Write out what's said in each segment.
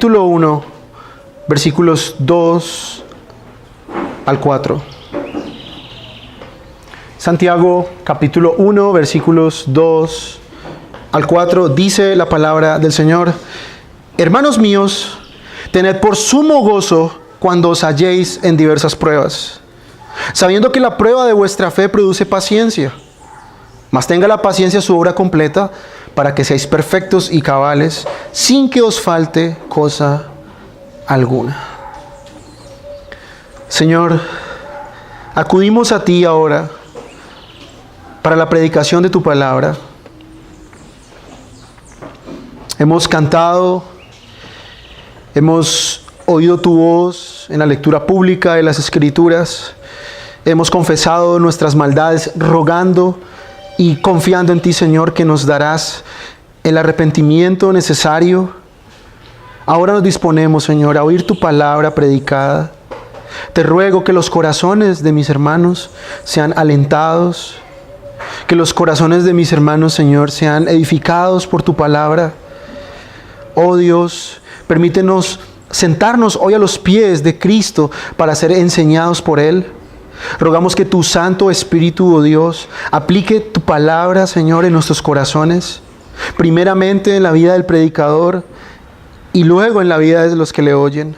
capítulo 1, versículos 2 al 4. Santiago, capítulo 1, versículos 2 al 4, dice la palabra del Señor: Hermanos míos, tened por sumo gozo cuando os halléis en diversas pruebas, sabiendo que la prueba de vuestra fe produce paciencia. Mas tenga la paciencia su obra completa, para que seáis perfectos y cabales, sin que os falte cosa alguna. Señor, acudimos a ti ahora para la predicación de tu palabra. Hemos cantado, hemos oído tu voz en la lectura pública de las Escrituras, hemos confesado nuestras maldades, rogando y confiando en ti, Señor, que nos darás el arrepentimiento necesario. Ahora nos disponemos, Señor, a oír tu palabra predicada. Te ruego que los corazones de mis hermanos sean alentados, que los corazones de mis hermanos, Señor, sean edificados por tu palabra. Oh Dios, permítenos sentarnos hoy a los pies de Cristo para ser enseñados por Él. Rogamos que tu Santo Espíritu, oh Dios, aplique tu palabra, Señor, en nuestros corazones, primeramente en la vida del predicador y luego en la vida de los que le oyen.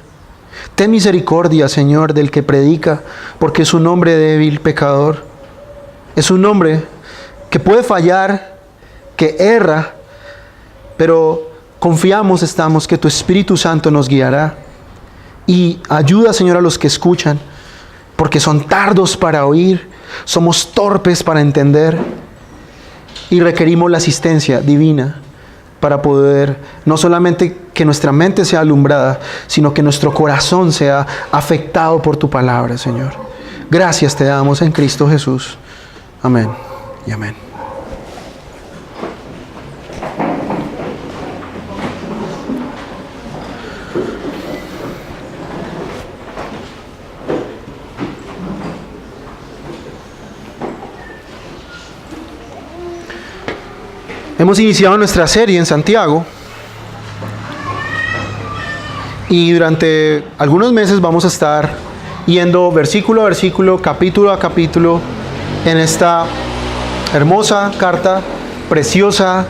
Ten misericordia, Señor, del que predica, porque es un hombre débil, pecador. Es un hombre que puede fallar, que erra, pero confiamos estamos que tu Espíritu Santo nos guiará. Y ayuda, Señor, a los que escuchan, porque son tardos para oír, somos torpes para entender y requerimos la asistencia divina para poder no solamente que nuestra mente sea alumbrada, sino que nuestro corazón sea afectado por tu palabra, Señor. Gracias te damos en Cristo Jesús. Amén y amén. Hemos iniciado nuestra serie en Santiago y durante algunos meses vamos a estar yendo versículo a versículo, capítulo a capítulo en esta hermosa carta, preciosa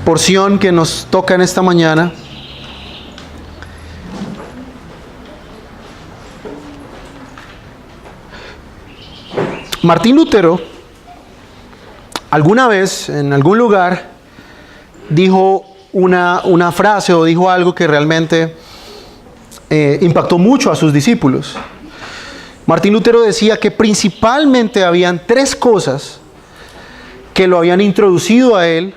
porción que nos toca en esta mañana. Martín Lutero alguna vez en algún lugar dijo una frase o dijo algo que realmente impactó mucho a sus discípulos. Martín Lutero decía que principalmente habían tres cosas que lo habían introducido a él,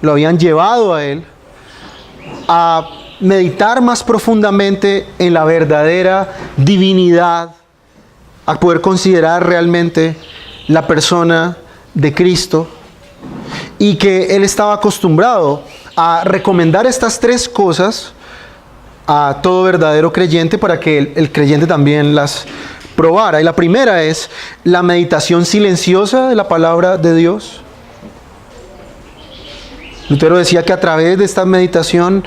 lo habían llevado a él a meditar más profundamente en la verdadera divinidad, a poder considerar realmente la persona de Cristo, y que él estaba acostumbrado a recomendar estas tres cosas a todo verdadero creyente para que el creyente también las probara. Y la primera es la meditación silenciosa de la palabra de Dios. Lutero decía que a través de esta meditación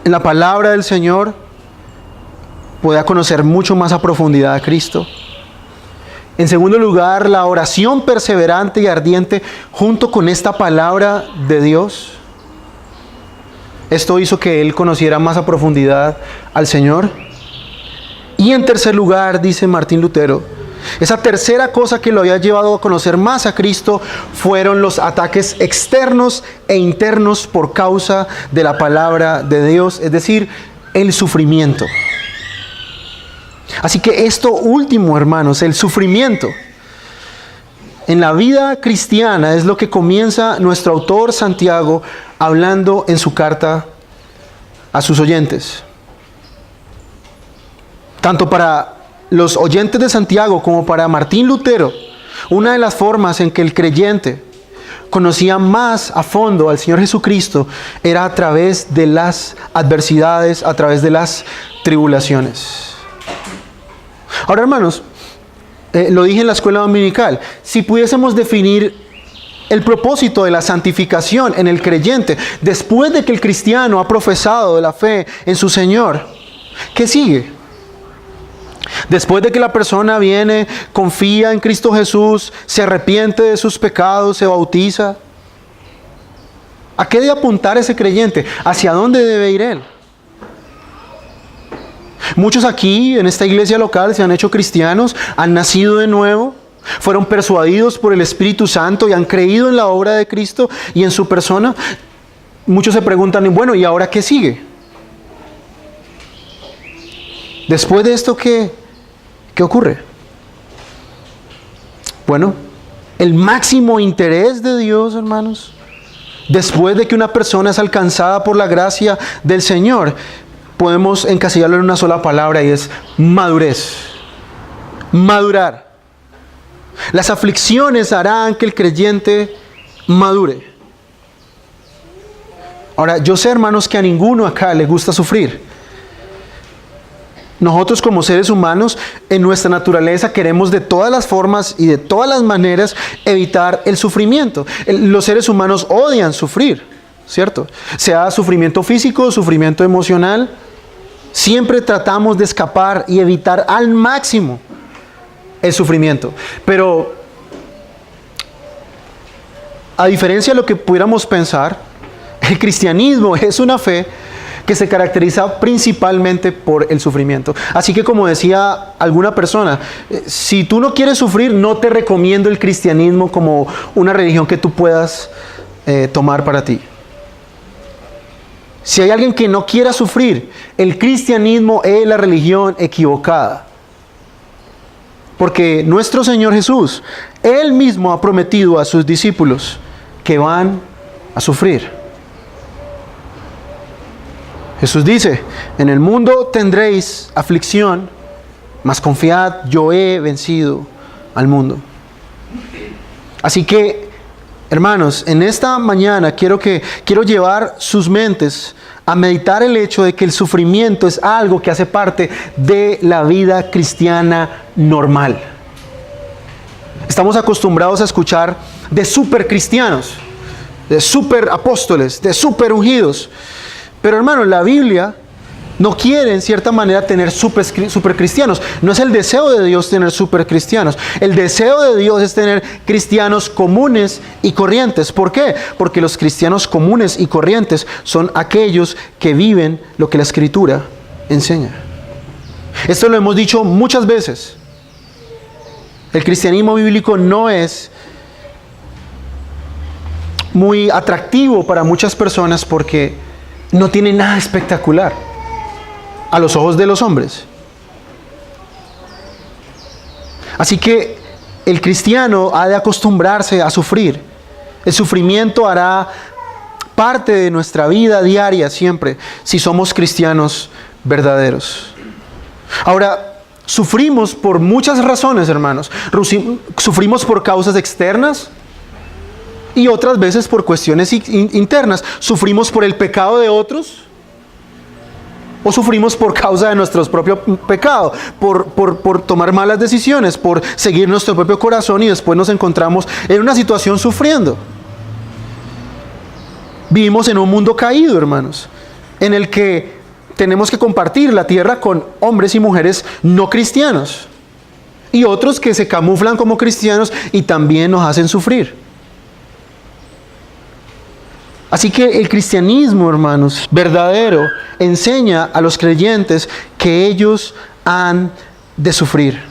en la palabra del Señor podía conocer mucho más a profundidad a Cristo. En segundo lugar, la oración perseverante y ardiente junto con esta palabra de Dios. Esto hizo que él conociera más a profundidad al Señor. Y en tercer lugar, dice Martín Lutero, esa tercera cosa que lo había llevado a conocer más a Cristo fueron los ataques externos e internos por causa de la palabra de Dios, es decir, el sufrimiento. Así que esto último, hermanos, el sufrimiento en la vida cristiana es lo que comienza nuestro autor Santiago hablando en su carta a sus oyentes. Tanto para los oyentes de Santiago como para Martín Lutero, una de las formas en que el creyente conocía más a fondo al Señor Jesucristo era a través de las adversidades, a través de las tribulaciones. Ahora, hermanos, lo dije en la escuela dominical, si pudiésemos definir el propósito de la santificación en el creyente, después de que el cristiano ha profesado la fe en su Señor, ¿qué sigue? Después de que la persona viene, confía en Cristo Jesús, se arrepiente de sus pecados, se bautiza, ¿a qué debe apuntar ese creyente? ¿Hacia dónde debe ir él? Muchos aquí en esta iglesia local se han hecho cristianos, han nacido de nuevo, fueron persuadidos por el Espíritu Santo y han creído en la obra de Cristo y en su persona. Muchos se preguntan, bueno, ¿y ahora qué sigue? Después de esto, ¿qué ocurre? Bueno, el máximo interés de Dios, hermanos, después de que una persona es alcanzada por la gracia del Señor, podemos encasillarlo en una sola palabra y es madurez. Madurar. Las aflicciones harán que el creyente madure. Ahora, yo sé, hermanos, que a ninguno acá le gusta sufrir. Nosotros como seres humanos, en nuestra naturaleza, queremos de todas las formas y de todas las maneras evitar el sufrimiento. Los seres humanos odian sufrir, ¿cierto? Sea sufrimiento físico, sufrimiento emocional. Siempre tratamos de escapar y evitar al máximo el sufrimiento. Pero, a diferencia de lo que pudiéramos pensar, el cristianismo es una fe que se caracteriza principalmente por el sufrimiento. Así que, como decía alguna persona, si tú no quieres sufrir, no te recomiendo el cristianismo como una religión que tú puedas tomar para ti. Si hay alguien que no quiera sufrir, el cristianismo es la religión equivocada. Porque nuestro Señor Jesús, Él mismo ha prometido a sus discípulos que van a sufrir. Jesús dice, en el mundo tendréis aflicción, mas confiad, yo he vencido al mundo. Así que, hermanos, en esta mañana quiero llevar sus mentes a meditar el hecho de que el sufrimiento es algo que hace parte de la vida cristiana normal. Estamos acostumbrados a escuchar de super cristianos, de super apóstoles, de super ungidos. Pero, hermanos, la Biblia no quiere en cierta manera tener super cristianos. No es el deseo de Dios tener super cristianos. El deseo de Dios es tener cristianos comunes y corrientes. ¿Por qué? Porque los cristianos comunes y corrientes son aquellos que viven lo que la Escritura enseña. Esto lo hemos dicho muchas veces. El cristianismo bíblico no es muy atractivo para muchas personas porque no tiene nada espectacular a los ojos de los hombres. Así que el cristiano ha de acostumbrarse a sufrir. El sufrimiento hará parte de nuestra vida diaria siempre, si somos cristianos verdaderos. Ahora, sufrimos por muchas razones, hermanos. Sufrimos por causas externas y otras veces por cuestiones internas. Sufrimos por el pecado de otros, o sufrimos por causa de nuestro propio pecado, por tomar malas decisiones, por seguir nuestro propio corazón y después nos encontramos en una situación sufriendo. Vivimos en un mundo caído, hermanos, en el que tenemos que compartir la tierra con hombres y mujeres no cristianos y otros que se camuflan como cristianos y también nos hacen sufrir. Así que el cristianismo, hermanos, verdadero, enseña a los creyentes que ellos han de sufrir.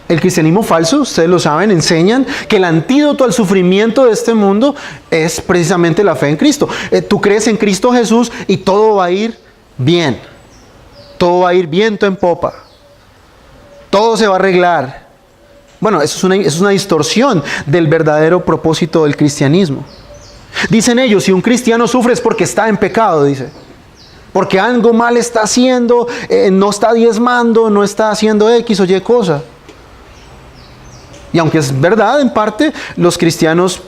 El cristianismo falso, ustedes lo saben, enseñan que el antídoto al sufrimiento de este mundo es precisamente la fe en Cristo. Tú crees en Cristo Jesús y todo va a ir bien. Todo va a ir viento en popa. Todo se va a arreglar. Bueno, eso es una distorsión del verdadero propósito del cristianismo. Dicen ellos, si un cristiano sufre es porque está en pecado, dice. Porque algo mal está haciendo, no está diezmando, no está haciendo X o Y cosa. Y aunque es verdad, en parte, los cristianos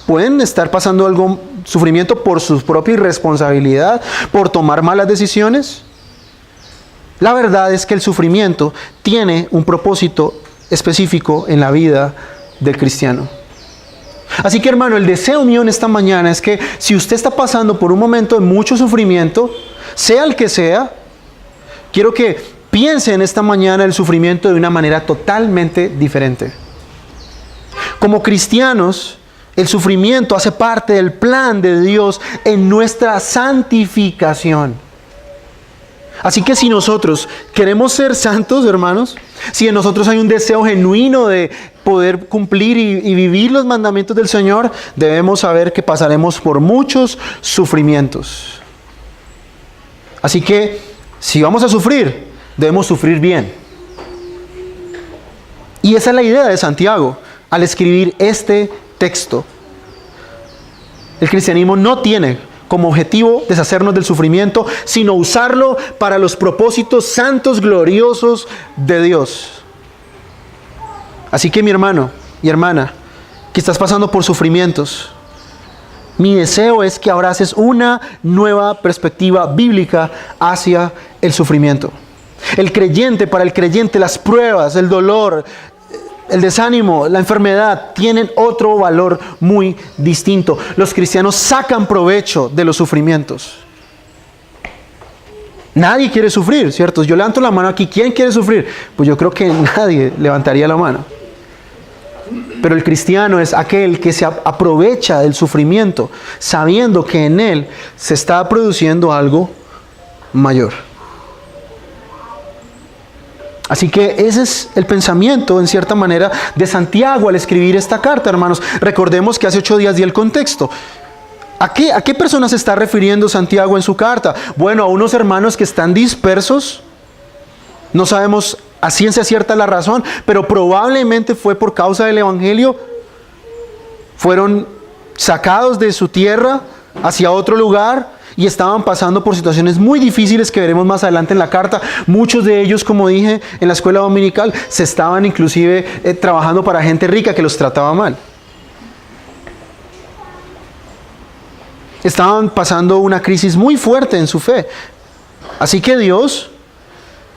pueden estar pasando algún sufrimiento por su propia irresponsabilidad, por tomar malas decisiones. La verdad es que el sufrimiento tiene un propósito específico en la vida del cristiano. Así que, hermano, el deseo mío en esta mañana es que si usted está pasando por un momento de mucho sufrimiento, sea el que sea, quiero que piense en esta mañana el sufrimiento de una manera totalmente diferente. Como cristianos, el sufrimiento hace parte del plan de Dios en nuestra santificación. Así que si nosotros queremos ser santos, hermanos, si en nosotros hay un deseo genuino de poder cumplir y vivir los mandamientos del Señor, debemos saber que pasaremos por muchos sufrimientos. Así que si vamos a sufrir, debemos sufrir bien. Y esa es la idea de Santiago al escribir este texto. El cristianismo no tiene como objetivo deshacernos del sufrimiento, sino usarlo para los propósitos santos, gloriosos de Dios. Así que mi hermano y hermana, que estás pasando por sufrimientos, mi deseo es que abraces una nueva perspectiva bíblica hacia el sufrimiento. Para el creyente, las pruebas, el dolor, el desánimo, la enfermedad tienen otro valor muy distinto. Los cristianos sacan provecho de los sufrimientos. Nadie quiere sufrir, ¿cierto? Yo levanto la mano aquí. ¿Quién quiere sufrir? Pues yo creo que nadie levantaría la mano. Pero el cristiano es aquel que se aprovecha del sufrimiento, sabiendo que en él se está produciendo algo mayor. Así que ese es el pensamiento, en cierta manera, de Santiago al escribir esta carta, hermanos. Recordemos que hace 8 días di el contexto. ¿A qué personas se está refiriendo Santiago en su carta? Bueno, a unos hermanos que están dispersos. No sabemos a ciencia cierta la razón, pero probablemente fue por causa del Evangelio. Fueron sacados de su tierra hacia otro lugar y estaban pasando por situaciones muy difíciles que veremos más adelante en la carta. Muchos de ellos, como dije en la escuela dominical, se estaban inclusive trabajando para gente rica que los trataba mal. Estaban pasando una crisis muy fuerte en su fe. Así que Dios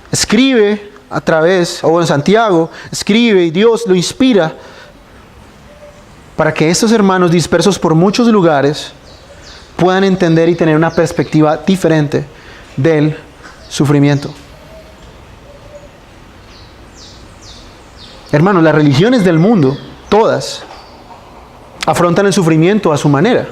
escribe a través, o en Santiago, escribe y Dios lo inspira para que estos hermanos dispersos por muchos lugares puedan entender y tener una perspectiva diferente del sufrimiento. Hermanos, las religiones del mundo, todas, afrontan el sufrimiento a su manera.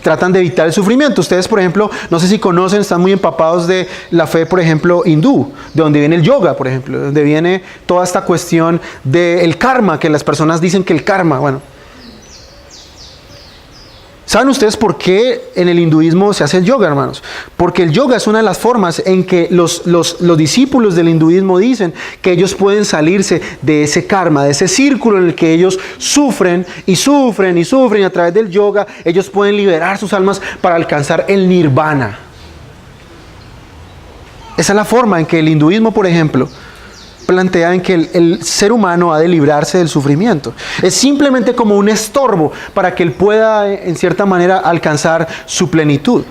Tratan de evitar el sufrimiento. Ustedes, por ejemplo, no sé si conocen, están muy empapados de la fe, por ejemplo, hindú, de donde viene el yoga, por ejemplo, de donde viene toda esta cuestión del karma, que las personas dicen que el karma, bueno. ¿Saben ustedes por qué en el hinduismo se hace el yoga, hermanos? Porque el yoga es una de las formas en que los discípulos del hinduismo dicen que ellos pueden salirse de ese karma, de ese círculo en el que ellos sufren y sufren y sufren, y a través del yoga ellos pueden liberar sus almas para alcanzar el nirvana. Esa es la forma en que el hinduismo, por ejemplo, plantea en que el ser humano ha de librarse del sufrimiento. Es simplemente como un estorbo para que él pueda, en cierta manera, alcanzar su plenitud.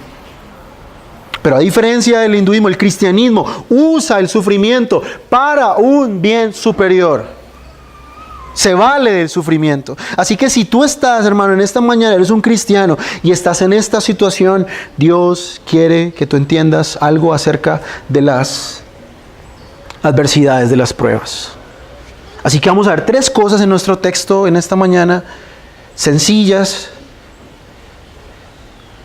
Pero a diferencia del hinduismo, el cristianismo usa el sufrimiento para un bien superior. Se vale del sufrimiento. Así que si tú estás, hermano, en esta mañana eres un cristiano y estás en esta situación, Dios quiere que tú entiendas algo acerca de las adversidades, de las pruebas. Así que vamos a ver 3 cosas en nuestro texto en esta mañana, sencillas,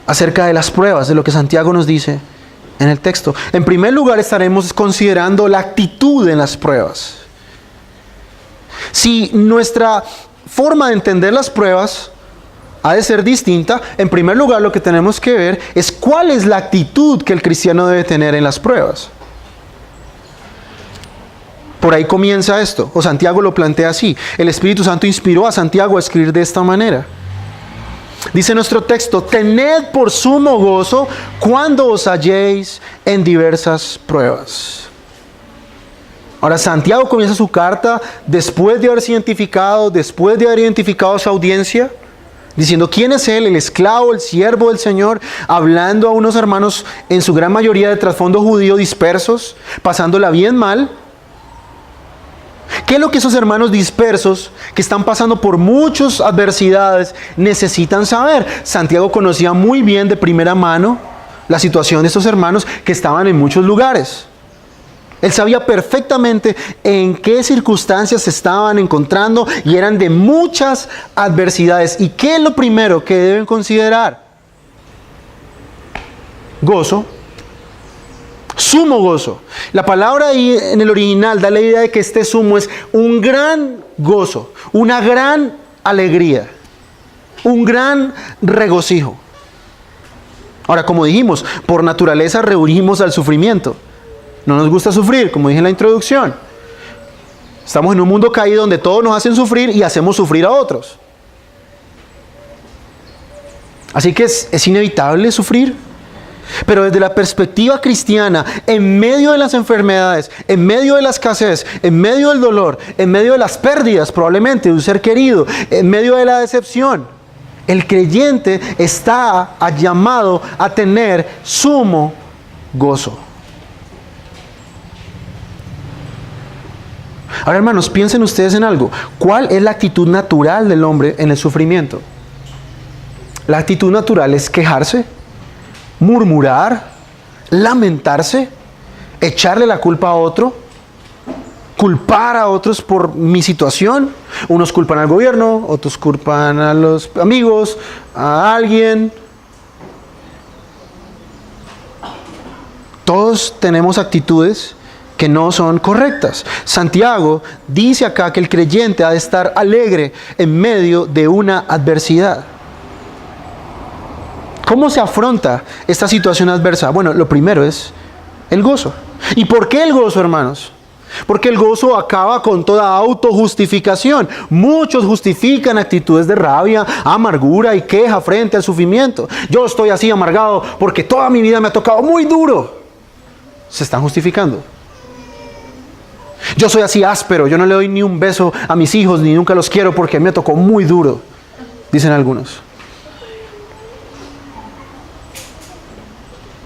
acerca de las pruebas, de lo que Santiago nos dice en el texto. En primer lugar, estaremos considerando la actitud en las pruebas. Si nuestra forma de entender las pruebas ha de ser distinta, en primer lugar lo que tenemos que ver es cuál es la actitud que el cristiano debe tener en las pruebas. Por ahí comienza esto, o Santiago lo plantea así. El Espíritu Santo inspiró a Santiago a escribir de esta manera. Dice nuestro texto: tened por sumo gozo cuando os halléis en diversas pruebas. Ahora, Santiago comienza su carta después de haberse identificado, después de haber identificado a su audiencia, diciendo quién es él, el esclavo, el siervo del Señor, hablando a unos hermanos en su gran mayoría de trasfondo judío dispersos, pasándola bien mal. ¿Qué ¿Qué es lo que esos hermanos dispersos que están pasando por muchas adversidades necesitan saber? Santiago conocía muy bien de primera mano la situación de estos hermanos que estaban en muchos lugares. Él sabía perfectamente en qué circunstancias se estaban encontrando y eran de muchas adversidades. ¿Y qué es lo primero que deben considerar? Gozo. Sumo gozo. La palabra ahí en el original da la idea de que este sumo es un gran gozo, una gran alegría, un gran regocijo. Ahora, como dijimos, por naturaleza rehuimos al sufrimiento. No nos gusta sufrir, como dije en la introducción. Estamos en un mundo caído donde todos nos hacen sufrir y hacemos sufrir a otros. Así que es inevitable sufrir. Pero desde la perspectiva cristiana, en medio de las enfermedades, en medio de la escasez, en medio del dolor, en medio de las pérdidas probablemente de un ser querido, en medio de la decepción, el creyente está llamado a tener sumo gozo. Ahora, hermanos, piensen ustedes en algo. ¿Cuál es la actitud natural del hombre en el sufrimiento? La actitud natural es quejarse, murmurar, lamentarse, echarle la culpa a otro, culpar a otros por mi situación. Unos culpan al gobierno, otros culpan a los amigos, a alguien. Todos tenemos actitudes que no son correctas. Santiago dice acá que el creyente ha de estar alegre en medio de una adversidad. ¿Cómo se afronta esta situación adversa? Bueno, lo primero es el gozo. ¿Y por qué el gozo, hermanos? Porque el gozo acaba con toda autojustificación. Muchos justifican actitudes de rabia, amargura y queja frente al sufrimiento. Yo estoy así amargado porque toda mi vida me ha tocado muy duro. Se están justificando. Yo soy así áspero, yo no le doy ni un beso a mis hijos, ni nunca los quiero porque me tocó muy duro, dicen algunos.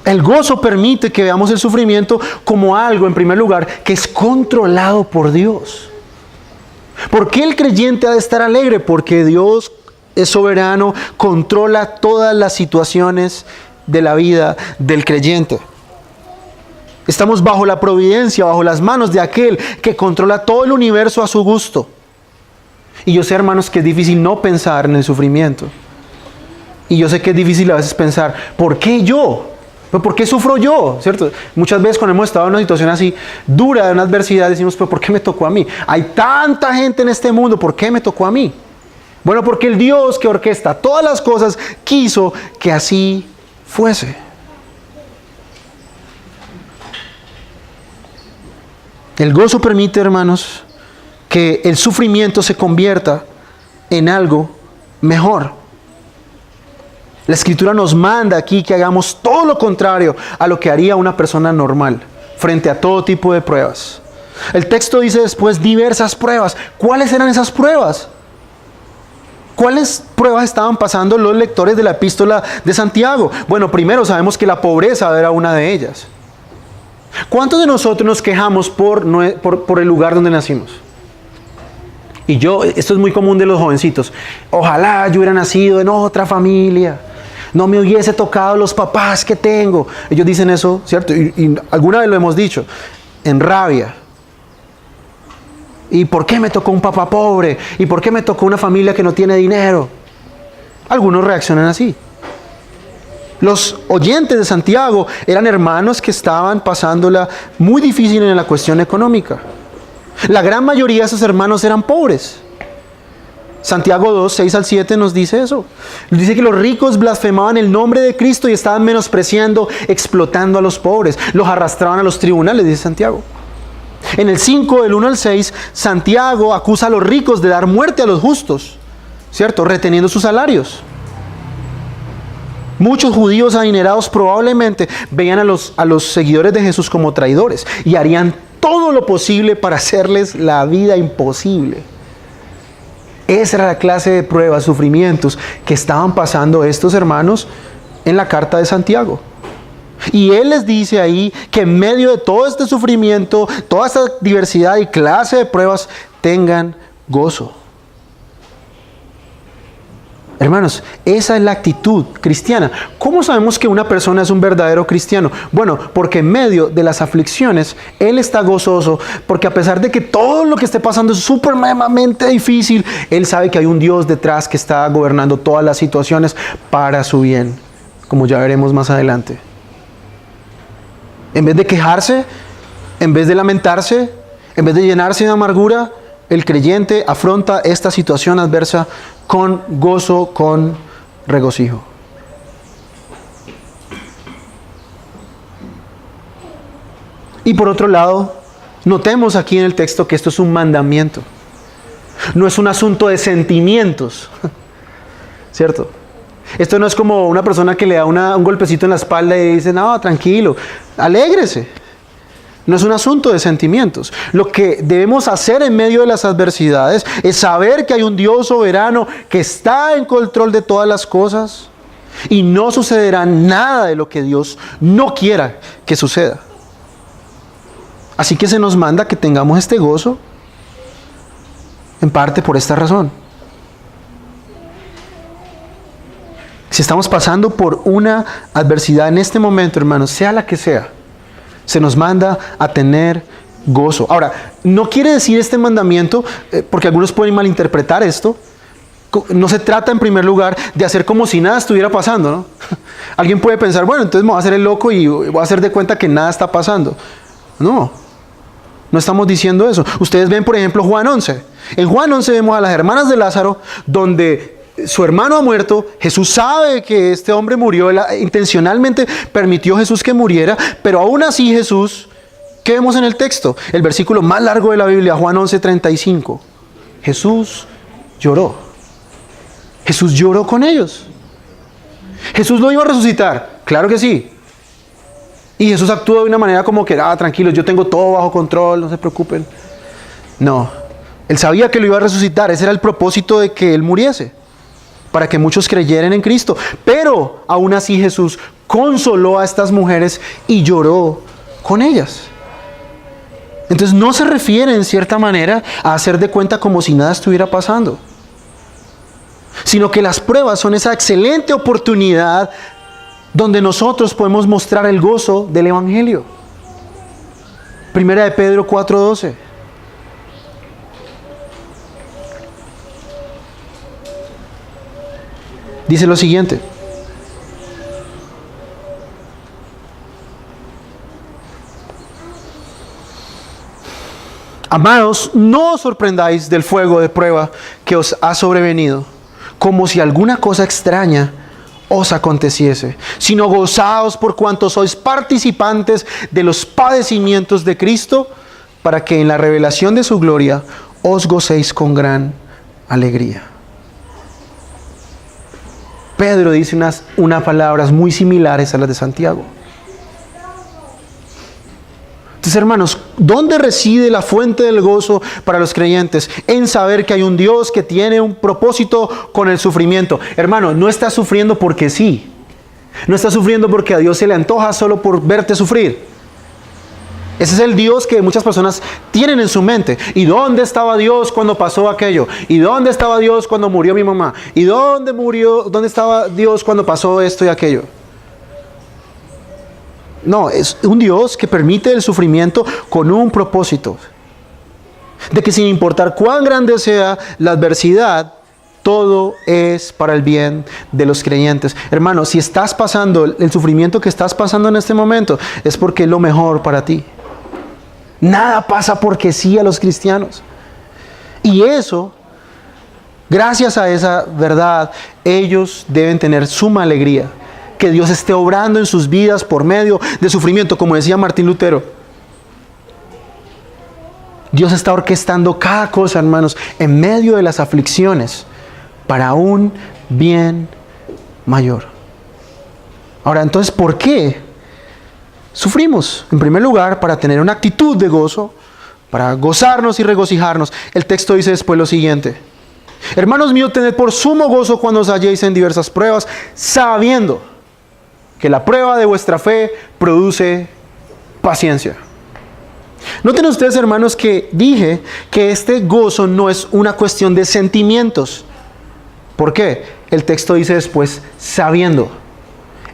El gozo permite que veamos el sufrimiento como algo, en primer lugar, que es controlado por Dios. ¿Por qué el creyente ha de estar alegre? Porque Dios es soberano, controla todas las situaciones de la vida del creyente. Estamos bajo la providencia, bajo las manos de aquel que controla todo el universo a su gusto. Y yo sé, hermanos, que es difícil no pensar en el sufrimiento. Y yo sé que es difícil a veces pensar, ¿por qué yo? ¿Por qué sufro yo? ¿Cierto? Muchas veces cuando hemos estado en una situación así dura, de una adversidad, decimos, ¿pero por qué me tocó a mí? Hay tanta gente en este mundo, ¿por qué me tocó a mí? Bueno, porque el Dios que orquesta todas las cosas quiso que así fuese. El gozo permite, hermanos, que el sufrimiento se convierta en algo mejor. La Escritura nos manda aquí que hagamos todo lo contrario a lo que haría una persona normal frente a todo tipo de pruebas. El texto dice después diversas pruebas. ¿Cuáles eran esas pruebas? ¿Cuáles pruebas estaban pasando los lectores de la epístola de Santiago? Bueno, primero sabemos que la pobreza era una de ellas. ¿Cuántos de nosotros nos quejamos por el lugar donde nacimos? Y esto es muy común de los jovencitos. Ojalá yo hubiera nacido en otra familia. No me hubiese tocado los papás que tengo. Ellos dicen eso, ¿cierto? Y alguna vez lo hemos dicho, en rabia. ¿Y por qué me tocó un papá pobre? ¿Y por qué me tocó una familia que no tiene dinero? Algunos reaccionan así. Los oyentes de Santiago eran hermanos que estaban pasándola muy difícil en la cuestión económica. La gran mayoría de esos hermanos eran pobres. Santiago 2, 6 al 7 nos dice eso. Dice que los ricos blasfemaban el nombre de Cristo y estaban menospreciando, explotando a los pobres. Los arrastraban a los tribunales, dice Santiago. En el 5, del 1 al 6, Santiago acusa a los ricos de dar muerte a los justos, ¿cierto? Reteniendo sus salarios. Muchos judíos adinerados probablemente veían a los seguidores de Jesús como traidores y harían todo lo posible para hacerles la vida imposible. Esa era la clase de pruebas, sufrimientos que estaban pasando estos hermanos en la carta de Santiago. Y él les dice ahí que en medio de todo este sufrimiento, toda esta diversidad y clase de pruebas, tengan gozo. Hermanos, esa es la actitud cristiana. ¿Cómo sabemos que una persona es un verdadero cristiano? Bueno, porque en medio de las aflicciones, él está gozoso, porque a pesar de que todo lo que esté pasando es supremamente difícil, él sabe que hay un Dios detrás que está gobernando todas las situaciones para su bien, como ya veremos más adelante. En vez de quejarse, en vez de lamentarse, en vez de llenarse de amargura, el creyente afronta esta situación adversa con gozo, con regocijo. Y por otro lado, notemos aquí en el texto que esto es un mandamiento. No es un asunto de sentimientos, ¿cierto? Esto no es como una persona que le da un golpecito en la espalda y dice, no, tranquilo, alégrese. No es un asunto de sentimientos. Lo que debemos hacer en medio de las adversidades es saber que hay un Dios soberano que está en control de todas las cosas y no sucederá nada de lo que Dios no quiera que suceda. Así que se nos manda que tengamos este gozo, en parte por esta razón. Si estamos pasando por una adversidad en este momento, hermanos, sea la que sea, se nos manda a tener gozo. Ahora, no quiere decir este mandamiento, porque algunos pueden malinterpretar esto, no se trata en primer lugar de hacer como si nada estuviera pasando, ¿no? Alguien puede pensar, bueno, entonces me voy a hacer el loco y voy a hacer de cuenta que nada está pasando. No estamos diciendo eso. Ustedes ven, por ejemplo, Juan 11. En Juan 11 vemos a las hermanas de Lázaro, donde su hermano ha muerto. Jesús sabe que este hombre murió, intencionalmente permitió Jesús que muriera, pero aún así Jesús, ¿qué vemos en el texto? El versículo más largo de la Biblia, Juan 11:35. Jesús lloró. Jesús lloró con ellos. Jesús lo iba a resucitar, claro que sí. Y Jesús actuó de una manera como que, tranquilos, yo tengo todo bajo control, no se preocupen. No, él sabía que lo iba a resucitar, ese era el propósito de que él muriese, para que muchos creyeran en Cristo. Pero aún así Jesús consoló a estas mujeres y lloró con ellas. Entonces no se refiere en cierta manera a hacer de cuenta como si nada estuviera pasando, sino que las pruebas son esa excelente oportunidad donde nosotros podemos mostrar el gozo del Evangelio. Primera de Pedro 4:12. Dice lo siguiente: amados, no os sorprendáis del fuego de prueba que os ha sobrevenido, como si alguna cosa extraña os aconteciese, sino gozaos por cuanto sois participantes de los padecimientos de Cristo, para que en la revelación de su gloria os gocéis con gran alegría. Pedro dice unas palabras muy similares a las de Santiago. Entonces, hermanos, ¿dónde reside la fuente del gozo para los creyentes? En saber que hay un Dios que tiene un propósito con el sufrimiento. Hermano, no estás sufriendo porque sí. No estás sufriendo porque a Dios se le antoja solo por verte sufrir. Ese es el Dios que muchas personas tienen en su mente. ¿Y dónde estaba Dios cuando pasó aquello? ¿Y dónde estaba Dios cuando murió mi mamá? ¿Y dónde estaba Dios cuando pasó esto y aquello? No, es un Dios que permite el sufrimiento con un propósito. De que sin importar cuán grande sea la adversidad, todo es para el bien de los creyentes. Hermano, si estás pasando el sufrimiento que estás pasando en este momento, es porque es lo mejor para ti. Nada pasa porque sí a los cristianos. Y eso, gracias a esa verdad, ellos deben tener suma alegría. Que Dios esté obrando en sus vidas por medio de sufrimiento, como decía Martín Lutero. Dios está orquestando cada cosa, hermanos, en medio de las aflicciones, para un bien mayor. Ahora, entonces, ¿por qué sufrimos? En primer lugar, para tener una actitud de gozo, para gozarnos y regocijarnos. El texto dice después lo siguiente: hermanos míos, tened por sumo gozo cuando os halléis en diversas pruebas, sabiendo que la prueba de vuestra fe produce paciencia. Noten ustedes, hermanos, que dije que este gozo no es una cuestión de sentimientos. ¿Por qué? El texto dice después, sabiendo.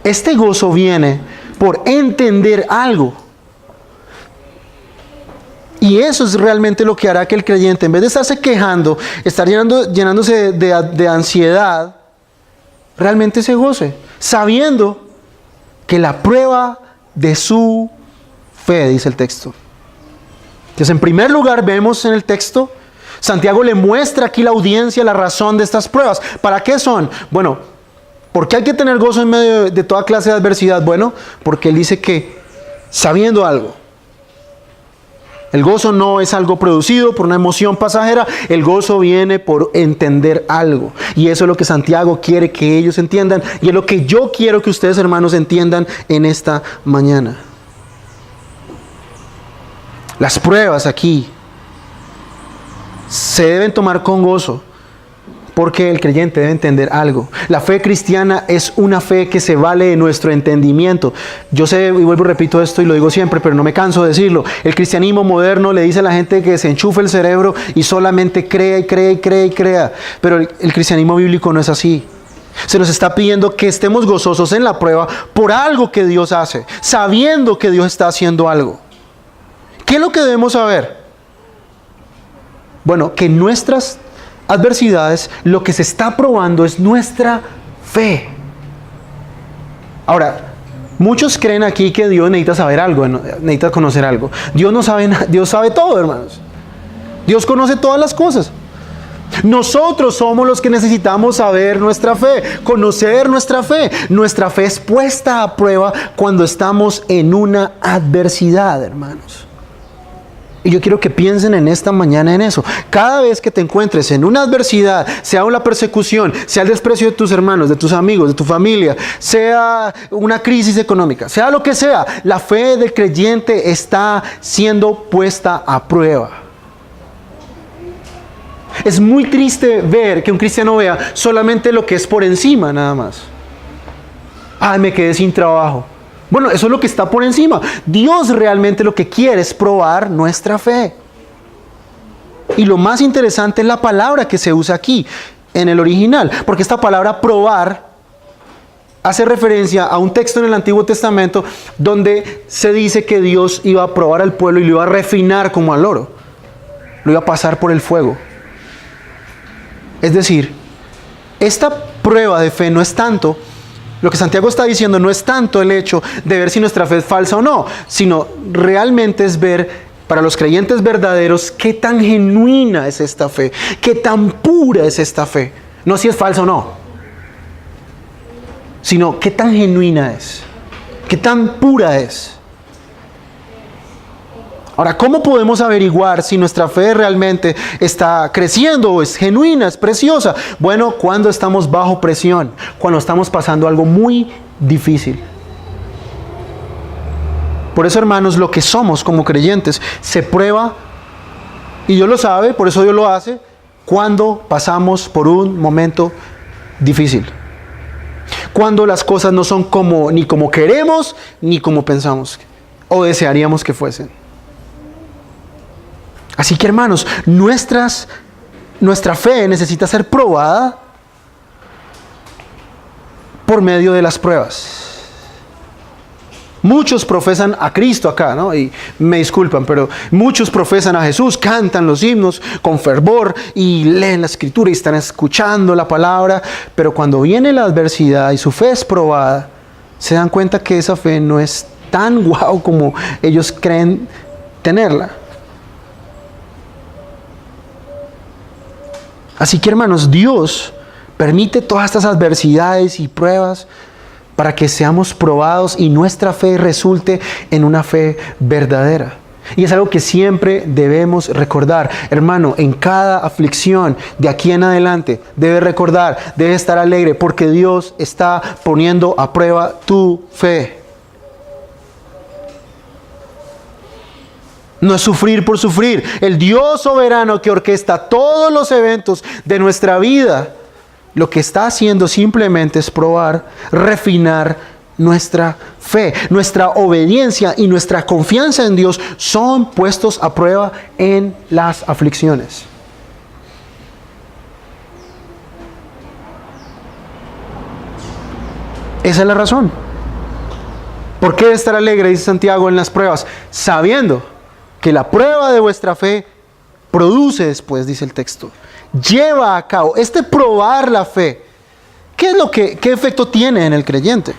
Este gozo viene por entender algo. Y eso es realmente lo que hará que el creyente, en vez de estarse quejando, estar llenándose de ansiedad, realmente se goce, sabiendo que la prueba de su fe, dice el texto. Entonces, en primer lugar, vemos en el texto, Santiago le muestra aquí a la audiencia la razón de estas pruebas. ¿Para qué son? Bueno, ¿por qué hay que tener gozo en medio de toda clase de adversidad? Bueno, porque él dice que sabiendo algo. El gozo no es algo producido por una emoción pasajera, el gozo viene por entender algo. Y eso es lo que Santiago quiere que ellos entiendan, y es lo que yo quiero que ustedes, hermanos, entiendan en esta mañana. Las pruebas aquí se deben tomar con gozo, porque el creyente debe entender algo. La fe cristiana es una fe que se vale de nuestro entendimiento. Yo sé, y vuelvo y repito esto y lo digo siempre, pero no me canso de decirlo. El cristianismo moderno le dice a la gente que se enchufe el cerebro y solamente crea y crea y crea y crea. Pero el cristianismo bíblico no es así. Se nos está pidiendo que estemos gozosos en la prueba por algo que Dios hace, sabiendo que Dios está haciendo algo. ¿Qué es lo que debemos saber? Bueno, que nuestras adversidades, lo que se está probando es nuestra fe. Ahora, muchos creen aquí que Dios necesita saber algo, necesita conocer algo. Dios no sabe nada, Dios sabe todo, hermanos. Dios conoce todas las cosas. Nosotros somos los que necesitamos saber nuestra fe, conocer nuestra fe. Nuestra fe es puesta a prueba cuando estamos en una adversidad, hermanos. Y yo quiero que piensen en esta mañana en eso. Cada vez que te encuentres en una adversidad, sea una persecución, sea el desprecio de tus hermanos, de tus amigos, de tu familia, sea una crisis económica, sea lo que sea, la fe del creyente está siendo puesta a prueba. Es muy triste ver que un cristiano vea solamente lo que es por encima nada más. Ay, me quedé sin trabajo. Bueno, eso es lo que está por encima. Dios realmente lo que quiere es probar nuestra fe. Y lo más interesante es la palabra que se usa aquí, en el original. Porque esta palabra probar hace referencia a un texto en el Antiguo Testamento donde se dice que Dios iba a probar al pueblo y lo iba a refinar como al oro. Lo iba a pasar por el fuego. Es decir, esta prueba de fe no es tanto... Lo que Santiago está diciendo no es tanto el hecho de ver si nuestra fe es falsa o no, sino realmente es ver para los creyentes verdaderos qué tan genuina es esta fe, qué tan pura es esta fe. No si es falsa o no, sino qué tan genuina es, qué tan pura es. Ahora, ¿cómo podemos averiguar si nuestra fe realmente está creciendo o es genuina, es preciosa? Bueno, cuando estamos bajo presión, cuando estamos pasando algo muy difícil. Por eso, hermanos, lo que somos como creyentes se prueba, y Dios lo sabe, por eso Dios lo hace, cuando pasamos por un momento difícil. Cuando las cosas no son ni como queremos, ni como pensamos o desearíamos que fuesen. Así que, hermanos, nuestra fe necesita ser probada por medio de las pruebas. Muchos profesan a Cristo acá, ¿no? Y me disculpan, pero muchos profesan a Jesús, cantan los himnos con fervor y leen la Escritura y están escuchando la palabra, pero cuando viene la adversidad y su fe es probada, se dan cuenta que esa fe no es tan guau como ellos creen tenerla. Así que, hermanos, Dios permite todas estas adversidades y pruebas para que seamos probados y nuestra fe resulte en una fe verdadera. Y es algo que siempre debemos recordar. Hermano, en cada aflicción de aquí en adelante, debes recordar, debes estar alegre porque Dios está poniendo a prueba tu fe. No es sufrir por sufrir. El Dios soberano que orquesta todos los eventos de nuestra vida, lo que está haciendo simplemente es probar, refinar nuestra fe, nuestra obediencia y nuestra confianza en Dios son puestos a prueba en las aflicciones. Esa es la razón. ¿Por qué estar alegre, dice Santiago, en las pruebas? Sabiendo que la prueba de vuestra fe produce después, dice el texto, lleva a cabo, probar la fe. ¿Qué efecto tiene en el creyente?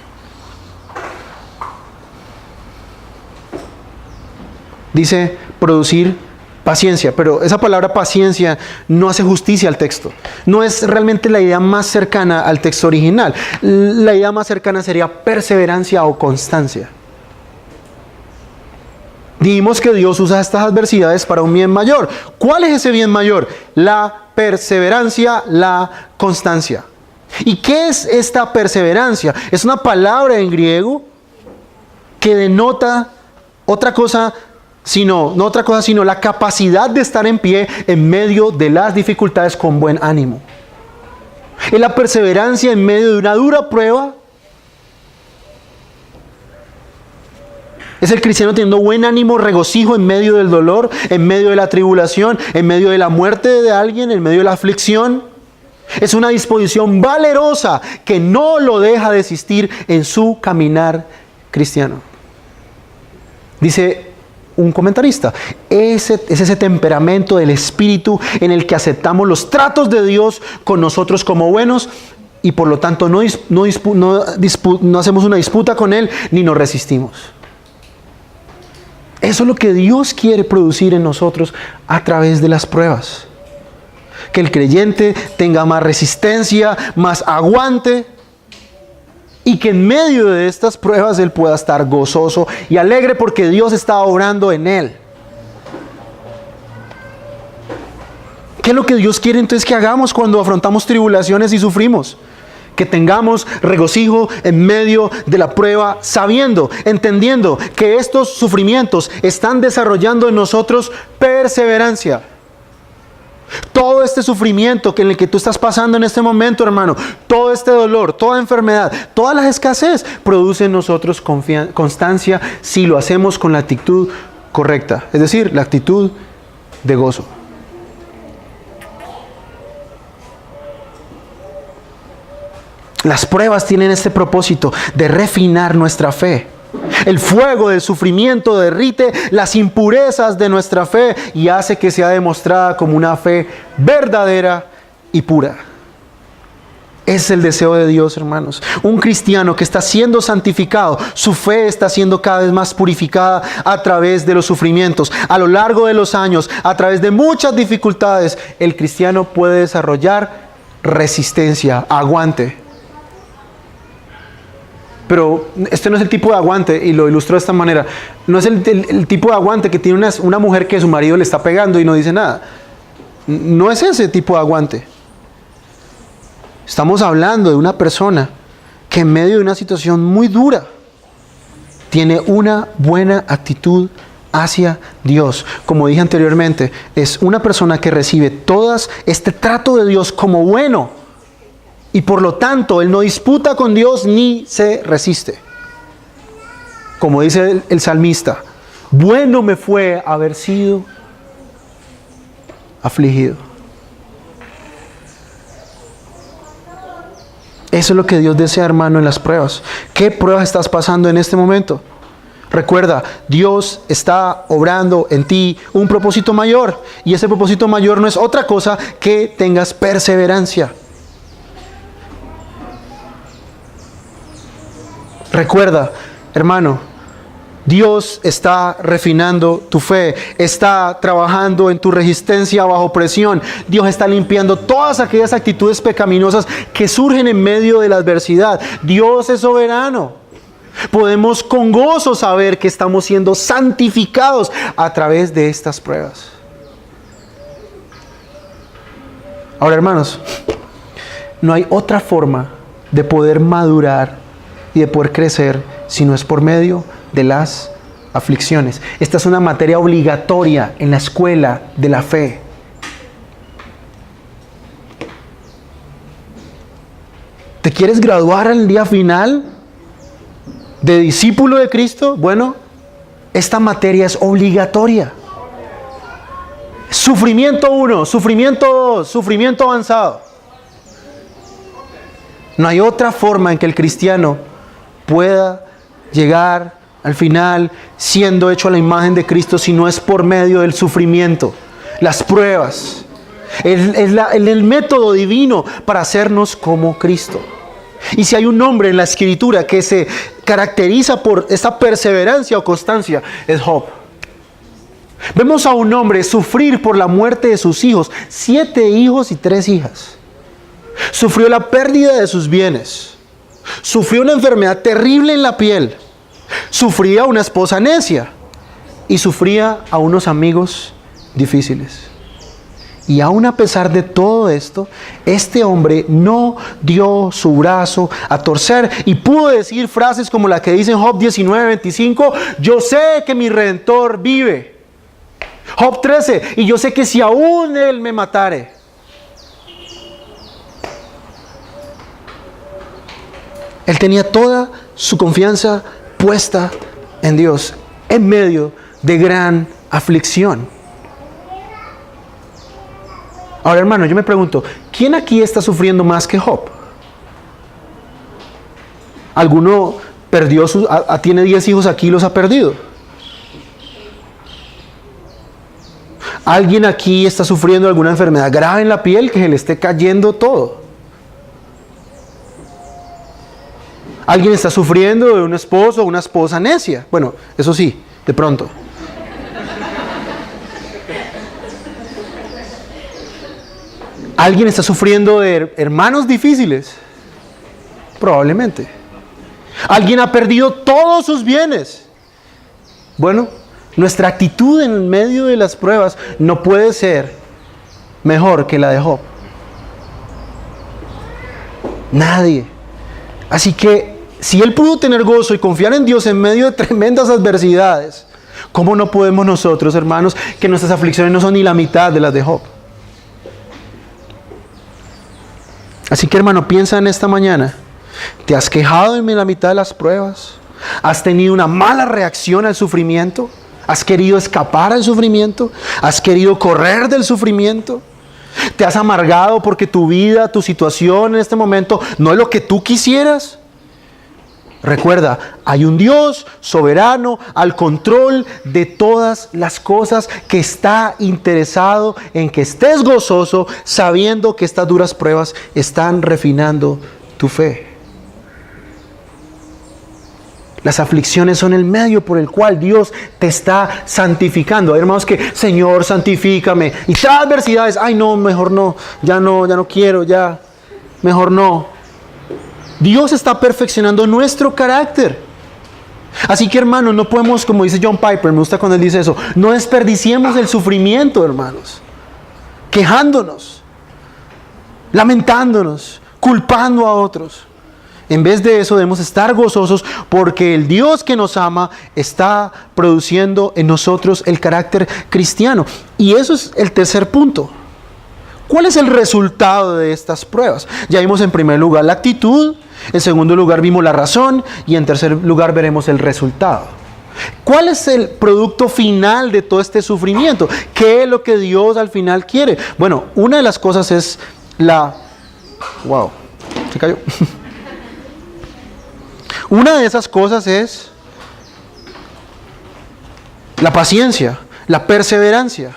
Dice producir paciencia, pero esa palabra paciencia no hace justicia al texto. No es realmente la idea más cercana al texto original. La idea más cercana sería perseverancia o constancia. Dijimos que Dios usa estas adversidades para un bien mayor. ¿Cuál es ese bien mayor? La perseverancia, la constancia. ¿Y qué es esta perseverancia? Es una palabra en griego que denota otra cosa, no otra cosa, sino la capacidad de estar en pie en medio de las dificultades con buen ánimo. Es la perseverancia en medio de una dura prueba. Es el cristiano teniendo buen ánimo, regocijo en medio del dolor, en medio de la tribulación, en medio de la muerte de alguien, en medio de la aflicción. Es una disposición valerosa que no lo deja desistir en su caminar cristiano. Dice un comentarista, es ese temperamento del espíritu en el que aceptamos los tratos de Dios con nosotros como buenos y por lo tanto no hacemos una disputa con Él ni nos resistimos. Eso es lo que Dios quiere producir en nosotros a través de las pruebas. Que el creyente tenga más resistencia, más aguante y que en medio de estas pruebas él pueda estar gozoso y alegre porque Dios está obrando en él. ¿Qué es lo que Dios quiere entonces que hagamos cuando afrontamos tribulaciones y sufrimos? Que tengamos regocijo en medio de la prueba, sabiendo, entendiendo que estos sufrimientos están desarrollando en nosotros perseverancia. Todo este sufrimiento en el que tú estás pasando en este momento, hermano, todo este dolor, toda enfermedad, todas las escasez, produce en nosotros constancia si lo hacemos con la actitud correcta, es decir, la actitud de gozo. Las pruebas tienen este propósito de refinar nuestra fe. El fuego del sufrimiento derrite las impurezas de nuestra fe y hace que sea demostrada como una fe verdadera y pura. Es el deseo de Dios, hermanos. Un cristiano que está siendo santificado, su fe está siendo cada vez más purificada a través de los sufrimientos. A lo largo de los años, a través de muchas dificultades, el cristiano puede desarrollar resistencia, aguante. Pero este no es el tipo de aguante, y lo ilustro de esta manera. No es el tipo de aguante que tiene una mujer que su marido le está pegando y no dice nada. No es ese tipo de aguante. Estamos hablando de una persona que en medio de una situación muy dura tiene una buena actitud hacia Dios. Como dije anteriormente, es una persona que recibe todo este trato de Dios como bueno. Y por lo tanto, él no disputa con Dios ni se resiste. Como dice el salmista, bueno me fue haber sido afligido. Eso es lo que Dios desea, hermano, en las pruebas. ¿Qué pruebas estás pasando en este momento? Recuerda, Dios está obrando en ti un propósito mayor. Y ese propósito mayor no es otra cosa que tengas perseverancia. Recuerda, hermano, Dios está refinando tu fe, está trabajando en tu resistencia bajo presión. Dios está limpiando todas aquellas actitudes pecaminosas que surgen en medio de la adversidad. Dios es soberano. Podemos con gozo saber que estamos siendo santificados a través de estas pruebas. Ahora, hermanos, no hay otra forma de poder madurar y de poder crecer si no es por medio de las aflicciones. Esta es una materia obligatoria en la escuela de la fe. ¿Te quieres graduar al día final? de discípulo de Cristo, bueno, esta materia es obligatoria. Sufrimiento 1, sufrimiento 2, sufrimiento avanzado. No hay otra forma en que el cristiano pueda llegar al final siendo hecho a la imagen de Cristo si no es por medio del sufrimiento, las pruebas. Es el método divino para hacernos como Cristo. Y si hay un hombre en la Escritura que se caracteriza por esa perseverancia o constancia, es Job. Vemos a un hombre sufrir por la muerte de sus hijos, 7 hijos y 3 hijas. Sufrió la pérdida de sus bienes. Sufrió una enfermedad terrible en la piel. Sufría una esposa necia. Y sufría a unos amigos difíciles. Y aún a pesar de todo esto, este hombre no dio su brazo a torcer y pudo decir frases como la que dice en Job 19:25, yo sé que mi Redentor vive. Job 13, y yo sé que si aún Él me matare. Él tenía toda su confianza puesta en Dios en medio de gran aflicción. Ahora, hermano, yo me pregunto, ¿quién aquí está sufriendo más que Job? ¿Alguno perdió tiene 10 hijos aquí y los ha perdido? ¿Alguien aquí está sufriendo alguna enfermedad grave en la piel que se le esté cayendo todo? ¿Alguien está sufriendo de un esposo o una esposa necia? Bueno, eso sí, de pronto. ¿Alguien está sufriendo de hermanos difíciles? Probablemente. ¿Alguien ha perdido todos sus bienes? Bueno, nuestra actitud en medio de las pruebas no puede ser mejor que la de Job. Nadie. Así que, si él pudo tener gozo y confiar en Dios en medio de tremendas adversidades, ¿cómo no podemos nosotros, hermanos, que nuestras aflicciones no son ni la mitad de las de Job? Así que, hermano, piensa en esta mañana. ¿Te has quejado en la mitad de las pruebas? ¿Has tenido una mala reacción al sufrimiento? ¿Has querido escapar al sufrimiento? ¿Has querido correr del sufrimiento? ¿Te has amargado porque tu vida, tu situación en este momento no es lo que tú quisieras? Recuerda, hay un Dios soberano al control de todas las cosas que está interesado en que estés gozoso sabiendo que estas duras pruebas están refinando tu fe. Las aflicciones son el medio por el cual Dios te está santificando. Hay hermanos que, Señor, santifícame. Y trae adversidades. Ay, no, mejor no. Ya no quiero, ya. Mejor no. Dios está perfeccionando nuestro carácter. Así que, hermanos, no podemos, como dice John Piper, me gusta cuando él dice eso, no desperdiciemos el sufrimiento, hermanos. Quejándonos, lamentándonos, culpando a otros. En vez de eso debemos estar gozosos porque el Dios que nos ama está produciendo en nosotros el carácter cristiano. Y eso es el tercer punto. ¿Cuál es el resultado de estas pruebas? Ya vimos en primer lugar la actitud, en segundo lugar vimos la razón y en tercer lugar veremos el resultado. ¿Cuál es el producto final de todo este sufrimiento? ¿Qué es lo que Dios al final quiere? Bueno, una de las cosas es ¡Wow! Se cayó. Una de esas cosas es la paciencia, la perseverancia.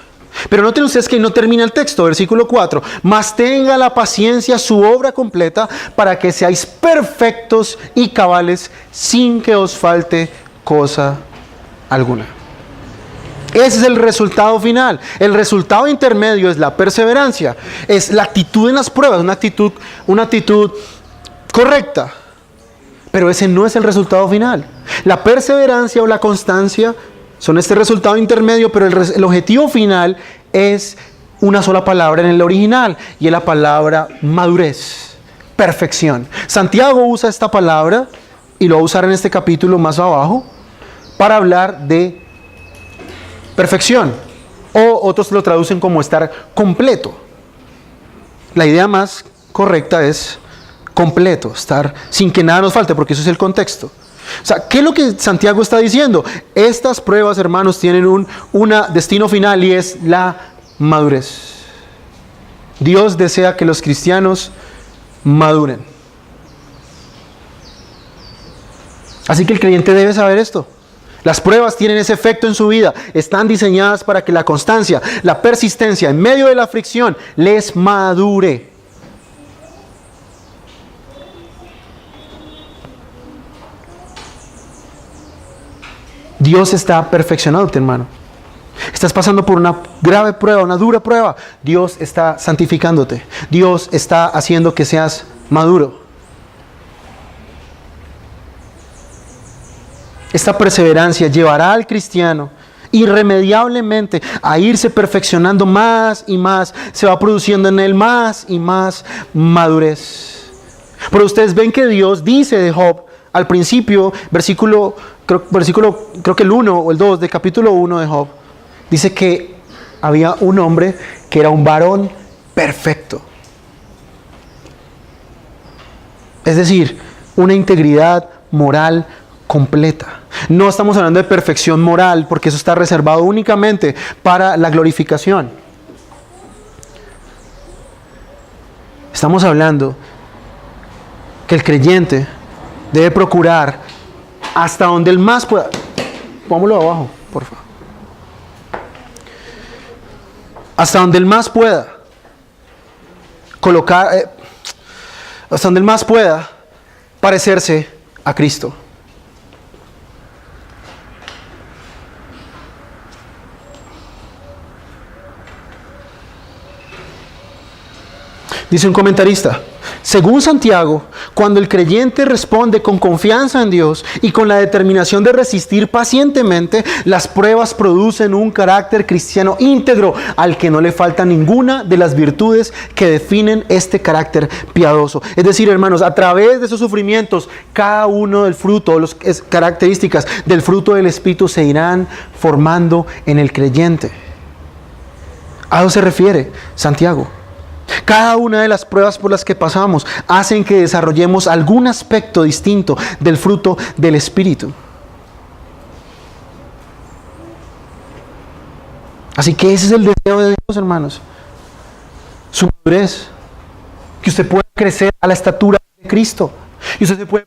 Pero noten ustedes que no termina el texto, versículo 4. Mas tenga la paciencia su obra completa para que seáis perfectos y cabales sin que os falte cosa alguna. Ese es el resultado final. El resultado intermedio es la perseverancia. Es la actitud en las pruebas, una actitud correcta. Pero ese no es el resultado final. La perseverancia o la constancia son este resultado intermedio, pero el objetivo final es una sola palabra en el original, y es la palabra madurez, perfección. Santiago usa esta palabra, y lo va a usar en este capítulo más abajo, para hablar de perfección, o otros lo traducen como estar completo. La idea más correcta es completo, estar sin que nada nos falte, porque eso es el contexto. O sea, ¿qué es lo que Santiago está diciendo? Estas pruebas, hermanos, tienen un destino final y es la madurez. Dios desea que los cristianos maduren. Así que el creyente debe saber esto. Las pruebas tienen ese efecto en su vida. Están diseñadas para que la constancia, la persistencia en medio de la aflicción les madure. Dios está perfeccionándote, hermano. Estás pasando por una grave prueba, una dura prueba. Dios está santificándote. Dios está haciendo que seas maduro. Esta perseverancia llevará al cristiano irremediablemente a irse perfeccionando más y más. Se va produciendo en él más y más madurez. Pero ustedes ven que Dios dice de Job al principio, versículo creo que el 1 o el 2 de capítulo 1 de Job, dice que había un hombre que era un varón perfecto. Es decir, una integridad moral completa. No estamos hablando de perfección moral, porque eso está reservado únicamente para la glorificación. Estamos hablando que el creyente debe procurar hasta donde el más pueda. Póngamelo abajo, por favor. Hasta donde el más pueda colocar, hasta donde el más pueda parecerse a Cristo. Dice un comentarista, según Santiago, cuando el creyente responde con confianza en Dios y con la determinación de resistir pacientemente, las pruebas producen un carácter cristiano íntegro al que no le falta ninguna de las virtudes que definen este carácter piadoso. Es decir, hermanos, a través de esos sufrimientos, cada uno del fruto, las características del fruto del Espíritu se irán formando en el creyente. ¿A eso se refiere Santiago? Cada una de las pruebas por las que pasamos hacen que desarrollemos algún aspecto distinto del fruto del Espíritu. Así que ese es el deseo de Dios, hermanos. Su madurez. Que usted pueda crecer a la estatura de Cristo. Y usted se puede